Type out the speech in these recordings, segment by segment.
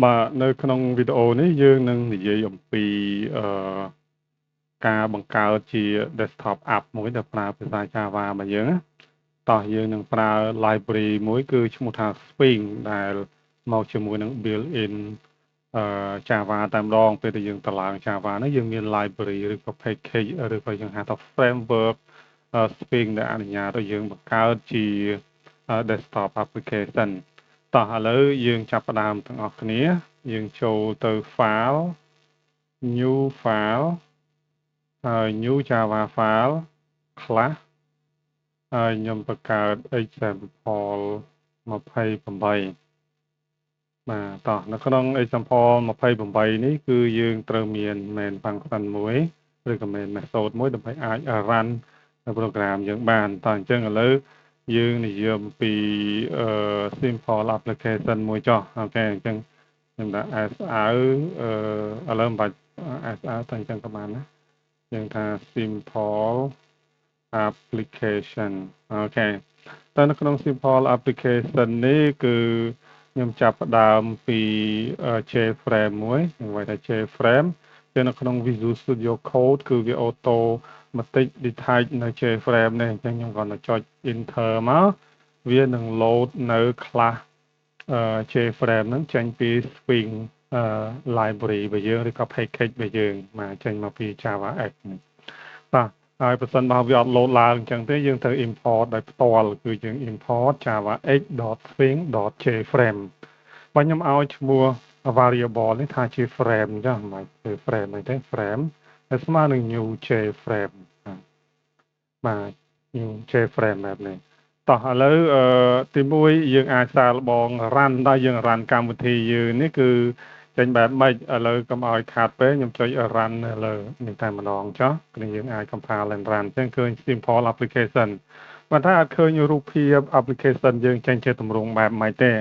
បាទនៅក្នុងវីដេអូនេះយើងនឹងនិយាយអំពីអឺការបង្កើតជា desktop app មួយដែលប្រើភាសា Java របស់យើងណាតោះយើងនឹងប្រើ library មួយគឺឈ្មោះថា Swing ដែលមកជាមួយនឹង built-in Java តែម្ដងពេលដែលយើងតឡើង Java ហ្នឹងយើងមាន library ឬក៏ package ឬក៏យើងហៅថា framework Swing ដែលអនុញ្ញាតឲ្យយើងបង្កើតជា desktop application តោះឥឡូវយើងចាប់ផ្ដើមទាំងអស់គ្នាយើងចូលទៅ file new file ហើយ new java file class ហើយខ្ញុំបង្កើត example 28បាទតោះនៅក្នុង example 28នេះគឺយើងត្រូវមាន main function មួយឬក៏ main method មួយដើម្បីអាច run នៅ program យើងបានតោះអញ្ចឹងឥឡូវយើងនិយាយអំពី simple application មួយចុះអូខេអញ្ចឹងខ្ញុំដាក់ SR ឥឡូវមិនបាច់ SR តែអញ្ចឹងក៏បានណាយើងថា simple application អូខេតែនៅក្នុង simple application នេះគឺខ្ញុំចាប់ផ្ដើមពី JFrame មួយខ្ញុំហៅថា JFrame តែនៅក្នុង Visual Studio Code គឺវា automatic detect នៅ JFrame នេះអញ្ចឹងខ្ញុំគ្រាន់តែចុច enter មកវានឹង load នៅ class JFrame ហ្នឹងចេញពី Swing library របស់យើងឬក៏ package របស់យើងមកចេញមកពី JavaX នេះបាទហើយបើសិនបើវាអត់ load ឡើងអញ្ចឹងទេយើងត្រូវ import ដោយផ្ទាល់គឺយើង import javax.swing.jframe បើខ្ញុំឲ្យឈ្មោះ variable នេះថាជា frame អញ្ចឹងមិនគឺ frame អីទេ frame ហើយស្មើនឹង new jframe បាទ new jframe បែបនេះតោះឥឡូវទី1យើងអាចសាកល្បង run ដល់យើង run កម្មវិធីយើងនេះគឺចេញបែបម៉េចឥឡូវកុំឲ្យខាតពេកខ្ញុំចុច run នៅលើនេះតែម្ដងចុះគឺយើងអាច compile and run អញ្ចឹងឃើញ simple application បើថាអត់ឃើញរូបភាព application យើងចេញជាទម្រង់បែបម៉េចទេឥ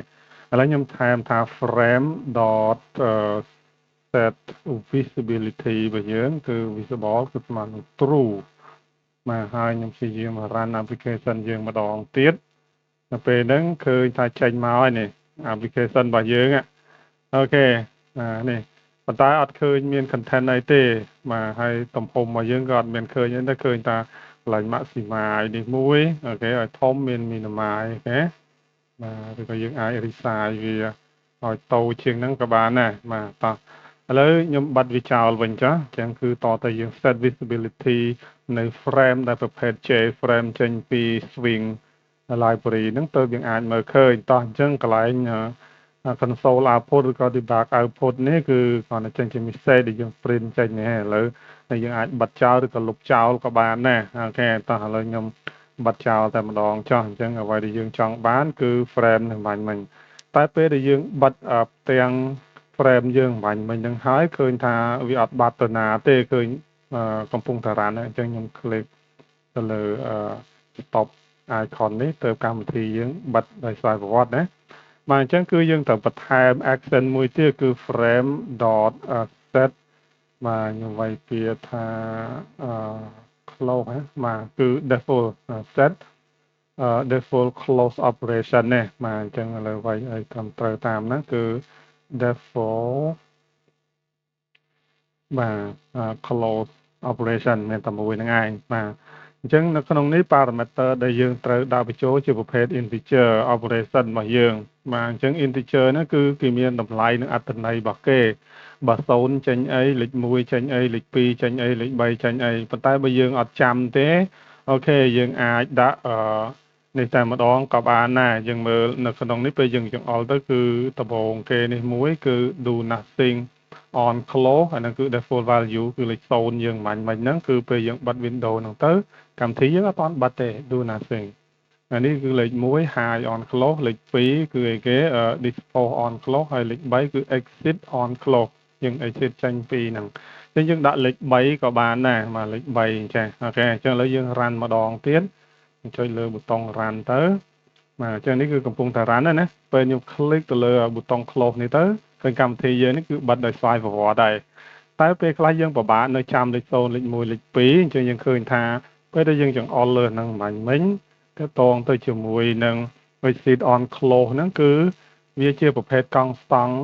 ឡូវខ្ញុំថែមថា frame set visibility របស់យើងគឺ visible គឺស្មើនឹង true មកហើយខ្ញុំព្យាយាម run application យើងម្ដងទៀតនៅពេលហ្នឹងឃើញថាចេញមកហើយនេះ application របស់យើងអូខេនេះប៉ុន្តែអត់ឃើញមាន content អីទេបាទហើយទំហំរបស់យើងក៏អត់មានឃើញទេឃើញថាកន្លែង maxima នេះមួយអូខេឲ្យធំមាន minima អូខេបាទឬក៏យើងអាច resize វាឲ្យតូចជាងហ្នឹងក៏បានដែរបាទតោះឥឡូវខ្ញុំបិទវាចោលវិញចាអញ្ចឹងគឺតទៅយើង set visibility នៅ frame ដែលប្រភេទ J frame ចេញពី swing library ហ្នឹងទៅយើងអាចមើលឃើញតោះអញ្ចឹងកន្លែងconsole output ឬក៏ debug output នេះគឺគ្រាន់តែចេញជា message ដែលយើង print ចេញនេះឥឡូវហើយយើងអាចបិទចោលឬក៏លុបចោលក៏បានដែរអូខេតោះឥឡូវខ្ញុំបិទចោលតែម្ដងចុះអញ្ចឹងអ្វីដែលយើងចង់បានគឺ frame នឹងបាញ់មិញតែពេលដែលយើងបិទផ្ទាំង frame យើងបាញ់មិញហ្នឹងហើយឃើញថាវាអត់បាត់ទៅណាទេឃើញកំពុងតែ run អញ្ចឹងខ្ញុំ click ទៅលើ stop icon នេះទៅកម្មវិធីយើងបិទដោយស្វ័យប្រវត្តិណាបាទអញ្ចឹងគឺយើងត្រូវបន្ថែម action មួយទៀតគឺ frame.set បាទខ្ញុំវាយពាក្យថា close បាទគឺ default set default close operation នេះបាទអញ្ចឹងឥឡូវវាយឲ្យត្រឹមត្រូវតាមហ្នឹងគឺ default បាទ close operation មានតែមួយហ្នឹងឯងបាទអញ្ចឹងនៅក្នុងនេះ parameter ដែលយើងត្រូវដាក់បញ្ចូលជាប្រភេទ integer operation របស់យើងបាទអញ្ចឹង integer ហ្នឹងគឺគេមានតម្លៃនិងអត្ថន័យរបស់គេបើ0ចេញអីលេខ1ចេញអីលេខ2ចេញអីលេខ3ចេញអីប៉ុន្តែបើយើងអត់ចាំទេអូខេយើងអាចដាក់នេះតែម្ដងក៏បានដែរយើងមើលនៅក្នុងនេះពេលយើងចង្អុលទៅគឺដំបូងគេនេះមួយគឺ do nothing on close អាហ្នឹងគឺ default value គឺលេខ0យើងបាញ់មិញហ្នឹងគឺពេលយើងបិទ window ហ្នឹងទៅកម្មវិធីយើងអត់ទាន់បិទទេ do nothing អានេះគឺលេខ1 hide on close លេខ2គឺអីគេ dispose on close ហើយលេខ3គឺ exit on close យើង exit ចេញពីហ្នឹងអញ្ចឹងយើងដាក់លេខ3ក៏បានដែរបាទលេខ3ចាអូខេអញ្ចឹងឥឡូវយើង run ម្ដងទៀតចុចលើប៊ូតុង run ទៅបាទអញ្ចឹងនេះគឺកំពុងតែ run ណាពេលខ្ញុំ click ទៅលើប៊ូតុង close នេះទៅឃើញកម្មវិធីយើងនេះគឺបិទដោយស្វ័យប្រវត្តិដែរតែពេលខ្លះយើងពិបាកនៅចាំលេខ0លេខ1លេខ2អញ្ចឹងយើងឃើញថាពេលដែលយើងចង្អុលលើហ្នឹងមិញទៅតងទៅជាមួយនឹង exit on close ហ្នឹងគឺវាជាប្រភេទកង់ស្តង់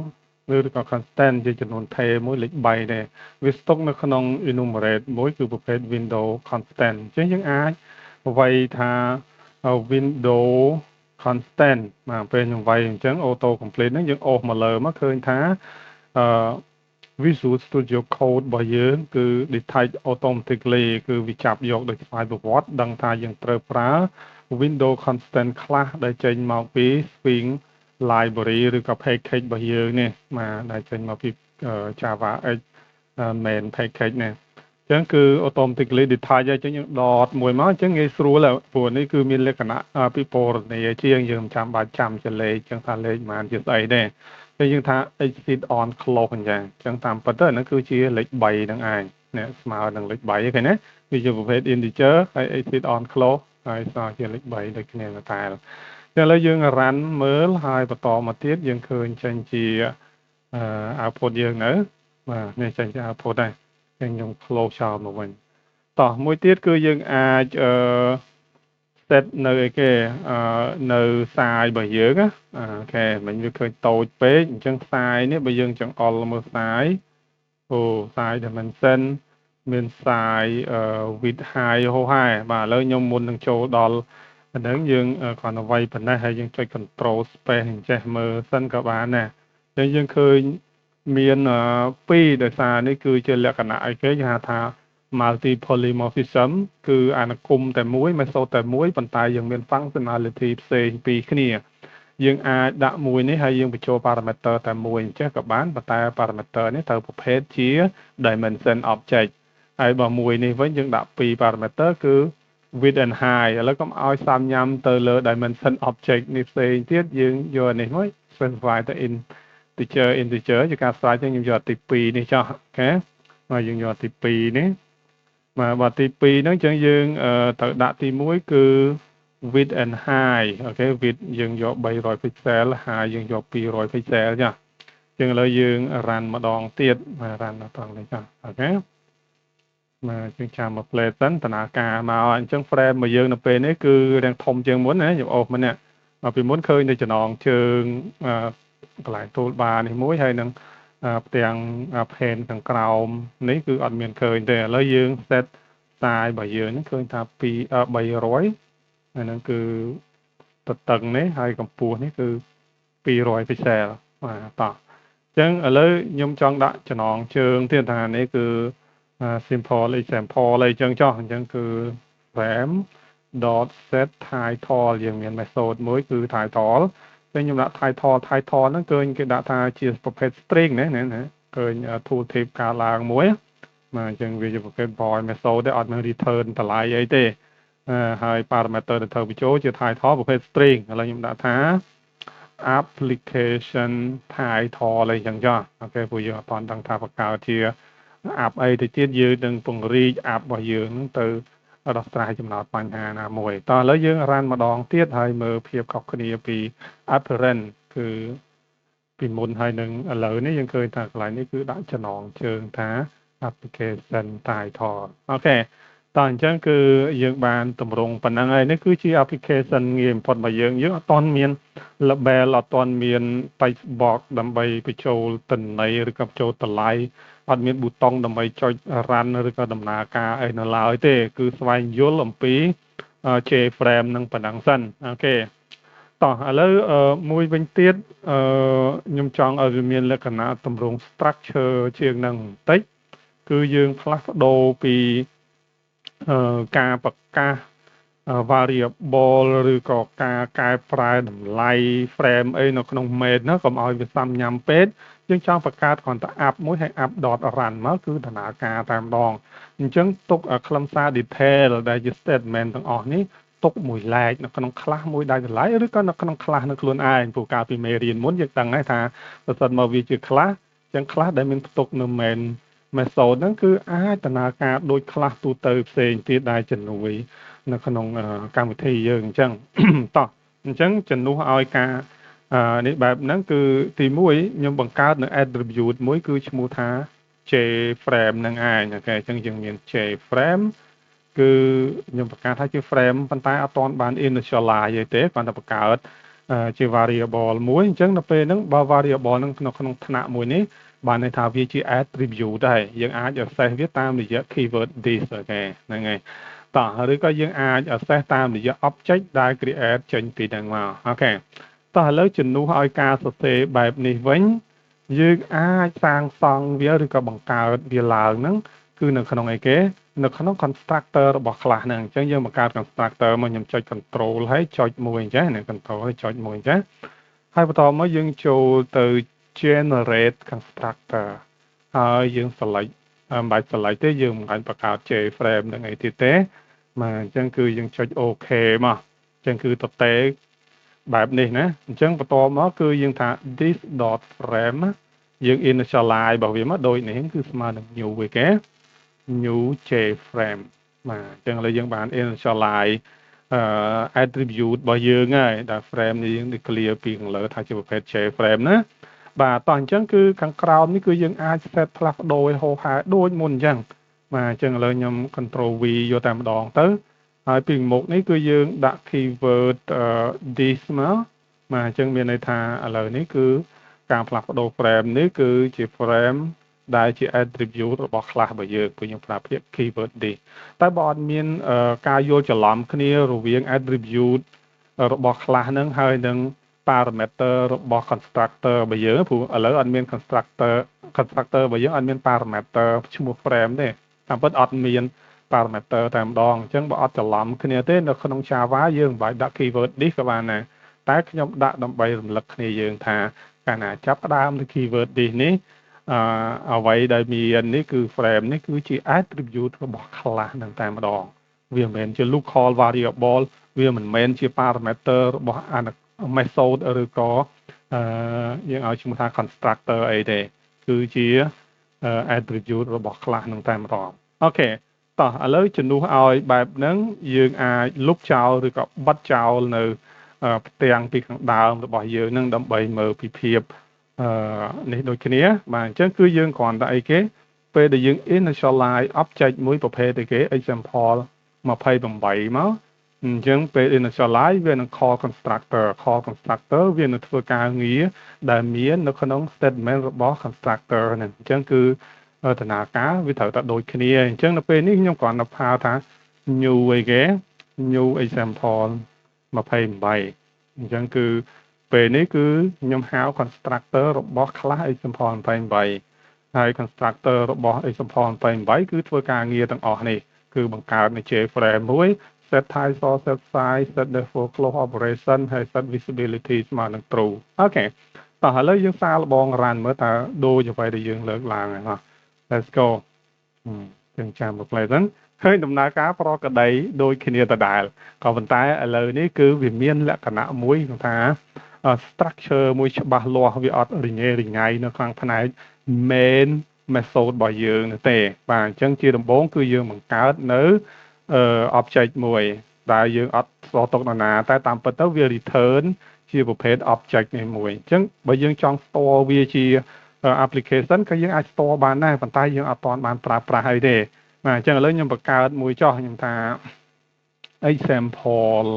ឬក៏ constant ជាចំនួនថេរមួយលេខ3ដែរវាស្តុកនៅក្នុង enumerate មួយគឺប្រភេទ window constant អញ្ចឹងយើងអាចវាយថា window constant បាទពេលខ្ញុំវាយអញ្ចឹង auto complete ហ្នឹងយើងអូសមកលើមកឃើញថាអឺ Visual Studio Code របស់យើងគឺ detect automatically គឺវាចាប់យកដោយស្វ័យប្រវត្តិដឹងថាយើងត្រូវប្រើ window constant ខ្លះដែលចេញមកពី Swing library ឬក៏ package របស់យើងនេះបាទដែលចេញមកពី Java X main package នេះអញ្ចឹងគឺ automatically detect ឲ្យចឹងយើងដតមួយមកអញ្ចឹងងាយស្រួលព្រោះនេះគឺមានលក្ខណៈពិពណ៌នាជាងយើងមិនចាំបាច់ចាំចលេខអញ្ចឹងថាលេខប៉ុន្មានជាស្អីទេតែយើងថា exit on close អញ្ចឹងតាមពិតទៅហ្នឹងគឺជាលេខ3ហ្នឹងឯងនេះស្មើនឹងលេខ3ហ្នឹងឃើញណាវាជាប្រភេទ integer ហើយ exit on close ហើយស្មើជាលេខ3ដូចគ្នានៅតែឥឡូវយើង run មើលហើយបន្តមកទៀតយើងឃើញចេញជា output យើងនៅបាទនេះចេញជា output ដែរខ្ញុំ close ចោលមកវិញតោះមួយទៀតគឺយើងអាចset នៅអីគេនៅសាយរបស់យើងណាអូខេមិញវាឃើញតូចពេកអញ្ចឹងសាយនេះបើយើងចង្អុលមើលសាយសាយ dimension មានសាយwidth high ហោហែបាទឥឡូវខ្ញុំមុននឹងចូលដល់ហ្នឹងយើងគ្រាន់តែវាយប៉ុណ្ណេះហើយយើងចុច control space អញ្ចេះមើលសិនក៏បានដែរយើងឃើញមាន2ដោយសារនេះគឺជាលក្ខណៈអីគេគេហៅថា multi polymorphism គឺអានុគមតែមួយ method តែមួយប៉ុន្តែយើងមាន functionality ផ្សេងពីគ្នាយើងអាចដាក់មួយនេះហើយយើងបញ្ចូល parameter តែមួយអញ្ចឹងក៏បានប៉ុន្តែ parameter នេះត្រូវប្រភេទជា dimension object ហើយបើមួយនេះវិញយើងដាក់2 parameter គឺ width and height ឥឡូវកុំឲ្យសាមញ៉ាំទៅលើ dimension object នេះផ្សេងទៀតយើងយកនេះមក specify ទៅ integer ជាការស្រាយចឹងខ្ញុំយកទី2នេះចុះអូខេមកយើងយកទី2នេះបាទទី2ហ្នឹងចឹងយើងត្រូវដាក់ទី1គឺ width and height អូខេ width យើងយក300 pixel height យើងយក200 pixel ចាចឹងឥឡូវយើង run ម្ដងទៀតមក run ដល់ត្រង់នេះចាអូខេមកយើងចាំមក play សិនដំណើរការមកអញ្ចឹង frame របស់យើងនៅពេលនេះគឺរាងធំជាងមុនណាខ្ញុំអូសមកនេះពីមុនឃើញតែចំណងជើងកន្លែង toolbar នេះមួយហើយនឹងផ្ទាំង pane ខាងក្រោមនេះគឺអត់មានឃើញទេឥឡូវយើង set size របស់យើងហ្នឹងឃើញថា300ហើយហ្នឹងគឺទទឹងនេះហើយកម្ពស់នេះគឺ200 pixel បាទតោះអញ្ចឹងឥឡូវខ្ញុំចង់ដាក់ចំណងជើងទៀតថានេះគឺ simple example អីចឹងចុះអញ្ចឹងគឺ frame .set title យើងមាន method មួយគឺ title ពេលខ្ញុំដាក់ title ហ្នឹងឃើញគេដាក់ថាជាប្រភេទ string ណាឃើញ tooltip ការឡើងមួយបាទអញ្ចឹងវាជាប្រភេទ void method ទេអត់មាន return តម្លៃអីទេហើយ parameter ដែលត្រូវបញ្ចូលជា title ប្រភេទ string ឥឡូវខ្ញុំដាក់ថា application title អីចឹងចុះអូខេព្រោះយើងអត់ដឹងថាបង្កើតជា app អីទៅទៀតយើងនឹងពង្រីក app របស់យើងទៅដោះស្រាយចំណោទបញ្ហាណាមួយតោះឥឡូវយើង run ម្ដងទៀតហើយមើលភាពខុសគ្នាពី apparent គឺពីមុនហើយនឹងឥឡូវនេះយើងឃើញថាកន្លែងនេះគឺដាក់ចំណងជើងថា application title អូខេតោះអញ្ចឹងគឺយើងបានតម្រង់ប៉ុណ្ណឹងហើយនេះគឺជា application ងាយបំផុតរបស់យើងអត់ទាន់មាន label អត់ទាន់មាន text box ដើម្បីបញ្ចូលទិន្នន័យឬក៏បញ្ចូលតម្លៃអត់មានប៊ូតុងដើម្បីចុច run ឬក៏ដំណើរការអីនៅឡើយទេគឺស្វែងយល់អំពី JFrame នឹងប៉ុណ្ណឹងសិនអូខេតោះឥឡូវមួយវិញទៀតខ្ញុំចង់ឲ្យវាមានលក្ខណៈតម្រង់ structure ជាងនឹងបន្តិចគឺយើងផ្លាស់ប្ដូរពីការប្រកាស variable ឬក៏ការកែប្រែតម្លៃ frame អីនៅក្នុង main ណាកុំឲ្យវាសាំញ៉ាំពេកយើងចង់បង្កើតគ្រាន់តែ app មួយហើយ app.run មកគឺដំណើរការតែម្ដងអញ្ចឹងទុកខ្លឹមសារ detail ដែលជា statement ទាំងអស់នេះទុកមួយឡែកនៅក្នុងខ្លះមួយដាច់តម្លៃឬក៏នៅក្នុងខ្លះនៅខ្លួនឯងព្រោះកាលពីមេរៀនមុនយើងដឹងហើយថាបើសិនមកវាជាខ្លះអញ្ចឹងខ្លះដែលមានផ្ទុកនៅ main method ហ្នឹងគឺអាចដំណើរការដូចខ្លះទូទៅផ្សេងទៀតដែលជំនួយនៅក្នុងកម្មវិធីយើងអញ្ចឹងតោះអញ្ចឹងជំនួសឲ្យការនេះបែបហ្នឹងគឺទី1ខ្ញុំបង្កើតនៅ attribute មួយគឺឈ្មោះថា JFrame ហ្នឹងឯងអូខេអញ្ចឹងយើងមាន JFrame គឺខ្ញុំបង្កើតថាជា frame ប៉ុន្តែអត់ទាន់បាន initialize ទេគ្រាន់តែបង្កើត ជា variable មួយអញ្ចឹងនៅពេលហ្នឹងបើ variable ហ្នឹងក្នុងថ្នាក់មួយនេះបានន័យថាវាជា attribute ដែរយើងអាច access វាតាមរយៈ keyword this អូខេហ្នឹងហើយតោះឬក៏យើងអាច access តាមរយៈ object ដែល create ចេញពីហ្នឹងមកអូខេតោះឥឡូវជំនួសឲ្យការសរសេរបែបនេះវិញយើងអាចសាងសង់វាឬក៏បង្កើតវាឡើងហ្នឹងគឺនៅក្នុងអីគេនៅក្នុង constructor របស់ class ហ្នឹងអញ្ចឹងយើងបង្កើត constructor មកខ្ញុំចុច control ហើយចុចមួយអញ្ចឹងណា control ហើយចុចមួយអញ្ចឹងហើយបន្តមកយើងចូលទៅ generate constructor ហើយយើង select មិនបាច់ select ទេយើងមិនបាច់បង្កើត JFrame នឹងអីទៀតទេបាទអញ្ចឹងគឺយើងចុច OK មកអញ្ចឹងគឺតទេបែបនេះណាអញ្ចឹងបន្តមកគឺយើងថា this.frame យើង initialize របស់វាមកដូចនេះគឺស្មើនឹង new វាគេ new JFrame បាទអញ្ចឹងឥឡូវយើងបាន initialize attribute របស់យើងហើយដែល frame នេះយើង declare ពីខាងលើថាជាប្រភេទ JFrame ណាបាទតោះអញ្ចឹងគឺខាងក្រោមនេះគឺយើងអាច set ផ្លាស់ប្ដូរឲ្យហោហែដូចមុនអញ្ចឹងបាទអញ្ចឹងឥឡូវខ្ញុំ control V យកតែម្ដងទៅហើយពីមុខនេះគឺយើងដាក់ keyword this មកបាទអញ្ចឹងមានន័យថាឥឡូវនេះគឺការផ្លាស់ប្ដូរ frame នេះគឺជា frame ដែលជា attribute របស់ class របស់យើងគឺយើងប្រើពាក្យ keyword this តែបើអត់មានការយល់ច្រឡំគ្នារវាង attribute របស់ class ហ្នឹងហើយនឹង parameter របស់ constructor របស់យើងព្រោះឥឡូវអត់មាន constructor របស់យើងអត់មាន parameter ឈ្មោះ frame ទេតាមពិតអត់មាន parameter តែម្ដងអញ្ចឹងបើអត់ច្រឡំគ្នាទេនៅក្នុង Java យើងមិនបាច់ដាក់ keyword this ក៏បានដែរតែខ្ញុំដាក់ដើម្បីរំលឹកគ្នាយើងថាកាលណាចាប់ផ្ដើមនៅ keyword this នេះអ្វីដែលមាននេះគឺ frame នេះគឺជា attribute របស់ class នឹងតែម្ដងវាមិនមែនជា local variable វាមិនមែនជា parameter របស់ method ឬក៏យើងឲ្យឈ្មោះថា constructor អីទេគឺជា attribute របស់ class នឹងតែម្ដងអូខេតោះឥឡូវជំនួសឲ្យបែបហ្នឹងយើងអាចលុបចោលឬក៏បិទចោលនៅផ្ទាំងពីខាងដើមរបស់យើងនឹងដើម្បីមើលពីភាពនេះដូចគ្នាបាទអញ្ចឹងគឺយើងគ្រាន់តែអីគេពេលដែលយើង initialize object មួយប្រភេទអីគេ example 28មកអញ្ចឹងពេល initialize វានឹង call constructor វានឹងធ្វើការងារដែលមាននៅក្នុង statement របស់ constructor ហ្នឹងអញ្ចឹងគឺដំណើរការវាត្រូវតែដូចគ្នាអញ្ចឹងនៅពេលនេះខ្ញុំគ្រាន់តែផាថា new អីគេ new example 28អញ្ចឹងគឺពេលនេះគឺខ្ញុំហៅ constructor របស់ class example 28ហើយ constructor របស់ example 28គឺធ្វើការងារទាំងអស់នេះគឺបង្កើតនៅ JFrame មួយ set title set size set default close operation ហើយ set visibility ស្មើនឹង true អូខេតោះឥឡូវយើងសាកល្បង run មើលតើដូចអ្វីដែលយើងលើកឡើងហើយណា let's go យើងចាំមក play ហ្នឹងឃើញដំណើរការប្រក្រតីដូចគ្នាដដែលក៏ប៉ុន្តែឥឡូវនេះគឺវាមានលក្ខណៈមួយគឺថា structure មួយច្បាស់លាស់វាអត់រញ៉េរញ៉ៃនៅខាងផ្នែក main method របស់យើងទេបាទអញ្ចឹងជាដំបូងគឺយើងបង្កើតនៅ object មួយដែលយើងអត់ស្គាល់ទុកនរណាតែតាមពិតទៅវា return ជាប្រភេទ object នេះមួយអញ្ចឹងបើយើងចង់ store វាជា application ក៏យើងអាច store បានដែរប៉ុន្តែយើងអត់ទាន់បានប្រើប្រាស់អីទេបាទអញ្ចឹងឥឡូវខ្ញុំបង្កើតមួយចោះខ្ញុំថា example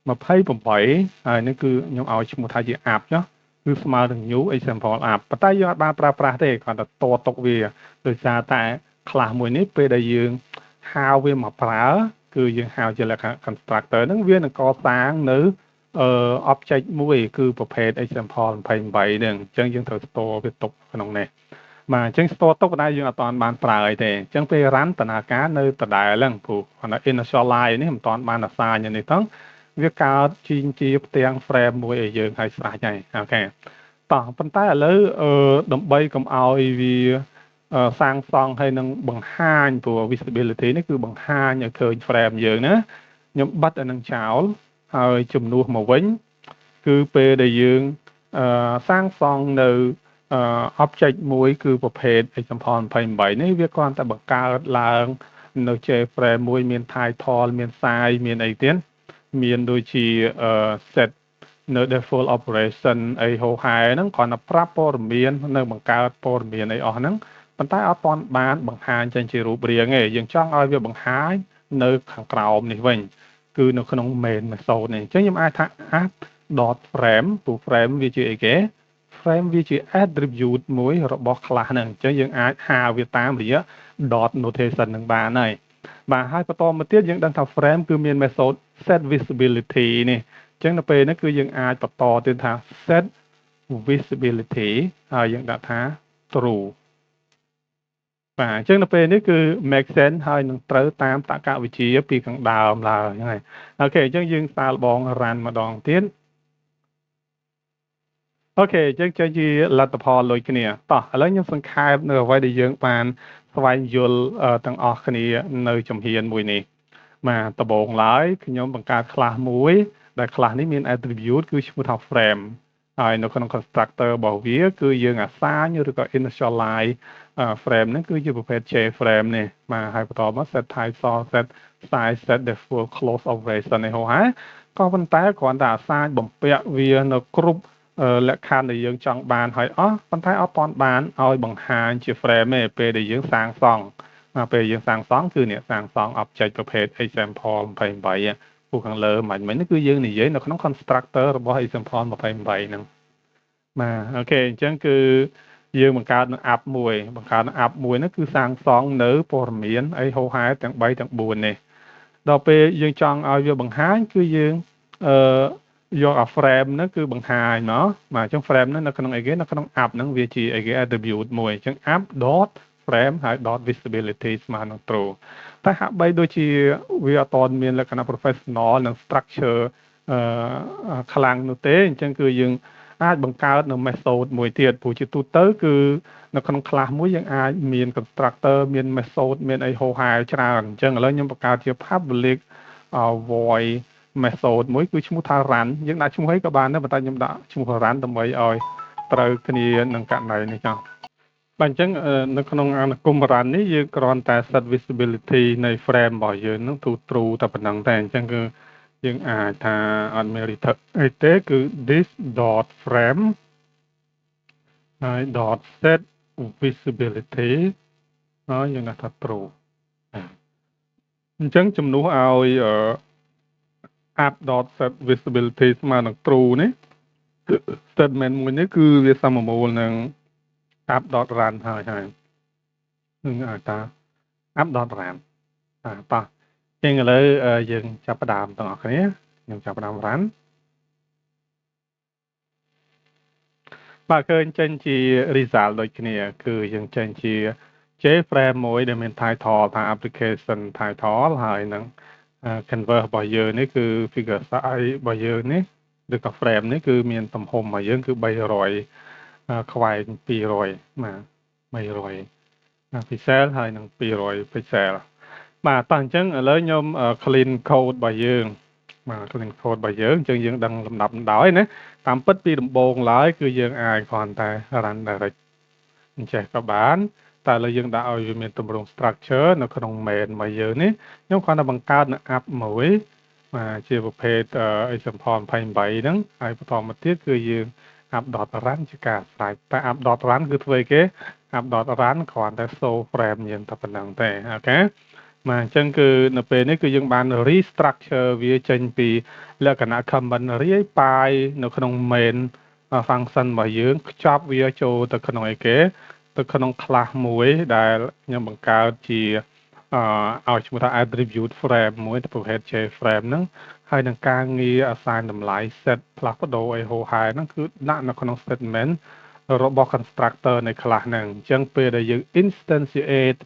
28ហើយនេះគឺខ្ញុំឲ្យឈ្មោះថាជា app ចុះគឺស្មើនឹង new example app ប៉ុន្តែយើងអត់បានប្រើប្រាស់ទេគ្រាន់តែតទុកវាដោយសារតែ class មួយនេះពេលដែលយើងហៅវាមកប្រើគឺយើងហៅជាលក្ខណៈ constructor ហ្នឹងវានឹងកសាងនៅobject មួយគឺប្រភេទ example 28ហ្នឹងអញ្ចឹងយើងត្រូវ store វាទុកក្នុងនេះបាទអញ្ចឹង store ទុកប៉ុន្តែយើងអត់ទាន់បានប្រើអីទេអញ្ចឹងពេល run ដំណើរការនៅដដែលហ្នឹងព្រោះគាត់ថា initialize នេះមិនទាន់បាន assign នេះទៅវាកើតជាផ្ទាំង frame មួយឲ្យយើងឲ្យស្រេចហើយអូខេតោះប៉ុន្តែឥឡូវដើម្បីកុំឲ្យវាសាងសង់ហើយនឹងបង្ហាញព្រោះ visibility នេះគឺបង្ហាញឲ្យឃើញ frame យើងណាខ្ញុំបិទអានឹងចោលហើយជំនួសមកវិញគឺពេលដែលយើងសាងសង់នៅ object មួយគឺប្រភេទ example 28នេះវាគ្រាន់តែបង្កើតឡើងនៅ JFrame មួយមាន title មាន size មានអីទៀតមានដូចជា set នៅ default operation អីហោហែហ្នឹងគ្រាន់តែប្រាប់ព័ត៌មាននៅបង្កើតព័ត៌មានអីអស់ហ្នឹងប៉ុន្តែអត់ទាន់បានបង្ហាញចេញជារូបរាងទេយើងចង់ឲ្យវាបង្ហាញនៅខាងក្រោមនេះវិញគឺនៅក្នុង main method នេះអញ្ចឹងខ្ញុំអាចថា dot frame ពូ frame វាជាអីគេ frame វាជា attribute មួយរបស់ class ហ្នឹងអញ្ចឹងយើងអាចហៅវាតាមរយៈ dot notation នឹងបានហើយបាទហើយបន្តមកទៀតយើងដឹងថា frame គឺមាន method set visibility នេះអញ្ចឹងនៅពេលនេះគឺយើងអាចបន្តទៀតថា set visibility ហើយយើងដាក់ថា true បាទអញ្ចឹងនៅពេលនេះគឺ make sense ហើយនឹងត្រូវតាមតក្កវិជ្ជាពីខាងដើមឡើយហ្នឹងហើយអូខេអញ្ចឹងយើងសាកល្បង run ម្ដងទៀតអូខេអញ្ចឹងចេញជាលទ្ធផលដូចគ្នាតោះឥឡូវខ្ញុំសង្ខេបនៅអ្វីដែលយើងបានស្វែងយល់ទាំងអស់គ្នានៅជំហានមួយនេះបាទដំបូងឡើយខ្ញុំបង្កើត class មួយដែល class នេះមាន attribute គឺឈ្មោះថា frame ហើយនៅក្នុង constructor របស់វាគឺយើង assign ឬក៏ initialize frame ហ្នឹងគឺជាប្រភេទ J frame នេះបាទហើយបន្តមក set type source set size set default close operation នេះហោះក៏ប៉ុន្តែគ្រាន់តែ assign បំពាក់វានៅគ្រប់លក្ខខណ្ឌដែលយើងចង់បានហើយអស់ប៉ុន្តែអត់ទាន់បានឲ្យបង្ហាញជា frame ទេពេលដែលយើងសាងសង់ពេលយើងសាងសង់គឺនេះសាងសង់ object ប្រភេទ example 28ពូខាងលើមិញនេះគឺយើងនិយាយនៅក្នុង constructor របស់ example 28ហ្នឹងបាទអូខេអញ្ចឹងគឺយើងបង្កើតនៅ app មួយបង្កើតនៅ app មួយហ្នឹងគឺសាងសង់នៅព័ត៌មានអីហោហែទាំង3ទាំង4នេះដល់ពេលយើងចង់ឲ្យវាបង្ហាញគឺយើងយក frame ហ្នឹងគឺបង្ហាញមកបាទអញ្ចឹង frame ហ្នឹងនៅក្នុងអីគេនៅក្នុង app ហ្នឹងវាជាអីគេ attribute មួយអញ្ចឹង app dot frame ហើយ dot visibility ស្មើនឹង true តែហាក់បីដូចជាវាអត់ទាន់មានលក្ខណៈ professional និង structure ខ្លាំងនោះទេអញ្ចឹងគឺយើងអាចបង្កើតនៅ method មួយទៀតព្រោះជាទូទៅគឺនៅក្នុង class មួយយើងអាចមាន constructor មាន method មានអីហោហែច្រើនអញ្ចឹងឥឡូវខ្ញុំបង្កើតជា public void method មួយគឺឈ្មោះថា run យើងដាក់ឈ្មោះអីក៏បានដែរប៉ុន្តែខ្ញុំដាក់ឈ្មោះ run ដើម្បីឲ្យត្រូវគ្នានឹងករណីនេះចុះបាទអញ្ចឹងនៅក្នុងអានគម run នេះយើងគ្រាន់តែ set visibility នៃ frame របស់យើងនឹង true តែប៉ុណ្្នឹងតែអញ្ចឹងគឺយើងអាចថាអត់មាន return អីទេគឺ this dot frame ហើយ dot set visibility ហើយយើងដាក់ថា true អញ្ចឹងជំនួសឲ្យ app dot set visibility ស្មើនឹង true នេះ statement មួយនេះគឺវាសមមូលនឹង app dot run ហើយនឹងអាចថា app dot run តោះចឹងឥឡូវយើងចាប់ផ្ដើមទាំងអស់គ្នាខ្ញុំចាប់ផ្ដើម run បាទឃើញចេញជា result ដូចគ្នាគឺយើងចេញជា JFrame មួយដែលមាន title ថា application title ហើយនឹង canvas របស់យើងនេះគឺ figure size របស់យើងនេះឬក៏ frame នេះគឺមានទំហំរបស់យើងគឺ300ខ្វែង200បាទ300 pixel ហើយនឹង200 pixel បាទតោះអញ្ចឹងឥឡូវខ្ញុំ clean code របស់យើងបាទ clean code របស់យើងអញ្ចឹងយើងដឹងលំដាប់លំដោយណាតាមពិតពីដំបូងឡើយគឺយើងអាចគ្រាន់តែ run direct អញ្ចេះក៏បានតែឥឡូវយើងដាក់ឲ្យវាមានទម្រង់ structure នៅក្នុង main របស់យើងនេះខ្ញុំគ្រាន់តែបង្កើតនៅ app មួយបាទជាប្រភេទ example 28ហ្នឹងហើយបន្តមកទៀតគឺយើង app.run ជាការស្រេចតែ app.run គឺធ្វើអីគេ app.run គ្រាន់តែ show frame យើងតែប៉ុណ្្នឹងទេអូខេបាទអញ្ចឹងគឺនៅពេលនេះគឺយើងបាន restructure វាចេញពីលក្ខណៈ comment រាយប៉ាយនៅក្នុង main function របស់យើងខ្ចប់វាចូលទៅក្នុងអីគេទៅក្នុង class មួយដែលខ្ញុំបង្កើតជាឲ្យឈ្មោះថា attribute frame មួយប្រភេទ J frame ហ្នឹងហើយនឹងការងារ assign តម្លៃ set ផ្លាស់ប្ដូរអីហោហែហ្នឹងគឺដាក់នៅក្នុង statement របស់ constructor នៃ class ហ្នឹងអញ្ចឹងពេលដែលយើង instantiate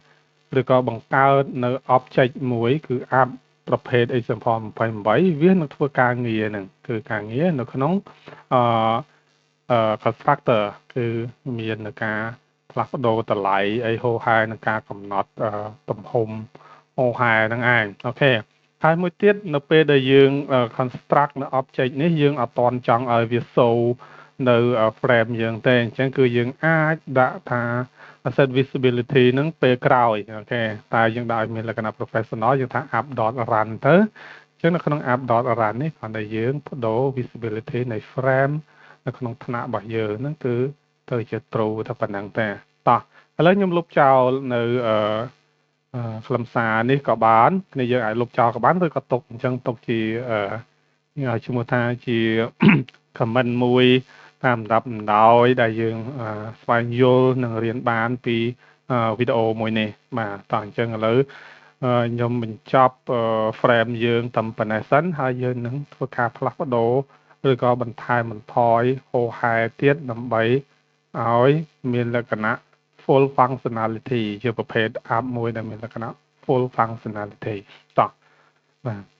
ឬក៏បង្កើតនៅ object មួយគឺ app ប្រភេទ example 28វានឹងធ្វើការងារហ្នឹងគឺការងារនៅក្នុងconstructor គឺមាននៅការផ្លាស់ប្ដូរតម្លៃអីហោហែនឹងការកំណត់ទំហំហោហែហ្នឹងឯងអូខេហើយមួយទៀតនៅពេលដែលយើង construct នៅ object នេះយើងអត់តន់ចង់ឲ្យវា show នៅ frame យើងទេអញ្ចឹងគឺយើងអាចដាក់ថា set visibility ហ្នឹងពេលក្រោយអូខេតែយើងដាក់ឲ្យមានលក្ខណៈ professional យើងថា app.run ទៅអញ្ចឹងនៅក្នុង app.run នេះគ្រាន់តែយើងបដូរ visibility នៃ frame នៅក្នុងថ្នាក់របស់យើងហ្នឹងគឺទៅជា true តែប៉ុណ្្នឹងទេតោះឥឡូវខ្ញុំលុបចោលនៅខ្លឹមសារនេះក៏បានគ្នាយើងអាចលុបចោលក៏បានឬក៏ទុកអញ្ចឹងទុកជា ឲ្យឈ្មោះថាជា comment មួយតាមលំដាប់លំដោយដែលយើងស្វែងយល់និងរៀនបានពីវីដេអូមួយនេះបាទតោះអញ្ចឹងឥឡូវខ្ញុំបញ្ចប់frame យើងតាមប៉ុណ្ណេះសិនហើយយើងនឹងធ្វើការផ្លាស់ប្ដូរឬក៏បន្ថែមបន្ថយហូរហែទៀតដើម្បីឲ្យមានលក្ខណៈ full functionality ជាប្រភេទ app មួយដែលមានលក្ខណៈ full functionality តោះបាទ